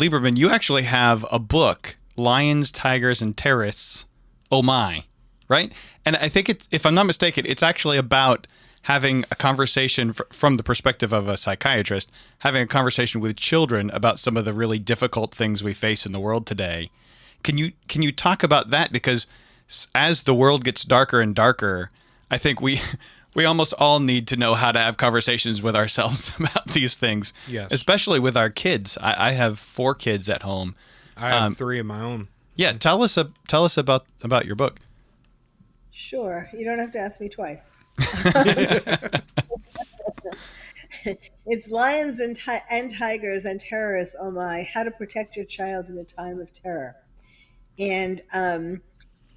Lieberman, you actually have a book, Lions, Tigers, and Terrorists. Oh my, right? And I think it's, if I'm not mistaken, it's actually about having a conversation from the perspective of a psychiatrist, having a conversation with children about some of the really difficult things we face in the world today. Can you talk about that? Because as the world gets darker and darker, I think we almost all need to know how to have conversations with ourselves about these things, Yes. especially with our kids. I have four kids at home. I have three of my own. Yeah, tell us about your book. Sure, you don't have to ask me twice. It's Lions and Tigers and Terrorists, oh my, how to protect your child in a time of terror. And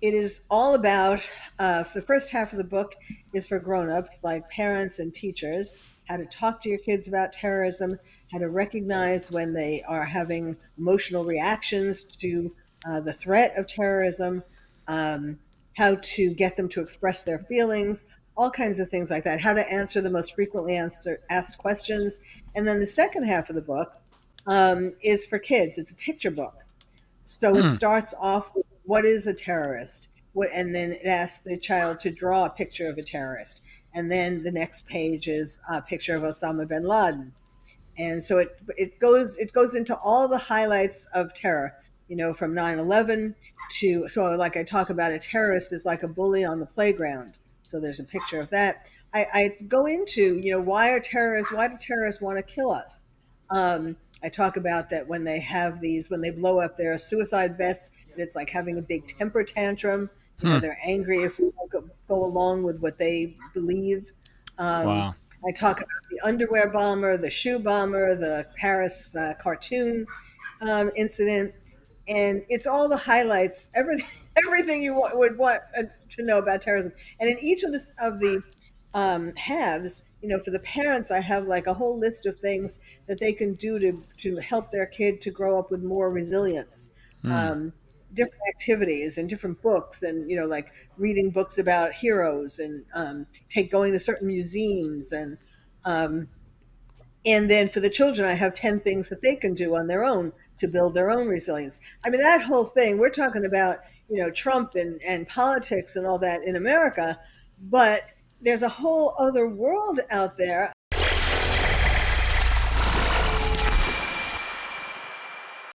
it is all about, the first half of the book is for grown-ups like parents and teachers, how to talk to your kids about terrorism, how to recognize when they are having emotional reactions to the threat of terrorism, um, how to get them to express their feelings, all kinds of things like that, how to answer the most frequently asked questions. And then the second half of the book is for kids. It's a picture book. So it Hmm. starts off with what is a terrorist? And then it asks the child to draw a picture of a terrorist. And then the next page is a picture of Osama bin Laden. And so it goes into all the highlights of terror, from 9/11 to, so like I talk about, a terrorist is like a bully on the playground. So there's a picture of that. I go into, why do terrorists want to kill us? I talk about that when they blow up their suicide vests, that it's like having a big temper tantrum. Hmm. They're angry if we don't go along with what they believe. Um, Wow. I talk about the underwear bomber, the shoe bomber, the Paris cartoon incident, and it's all the highlights, everything, everything you would want to know about terrorism. And in each of the halves, for the parents, I have like a whole list of things that they can do to help their kid to grow up with more resilience. Hmm. Um, Different activities and different books, and like reading books about heroes, and take going to certain museums, um, and then for the children, I have 10 things that they can do on their own to build their own resilience. I mean, that whole thing, we're talking about, Trump and politics and all that in America, but there's a whole other world out there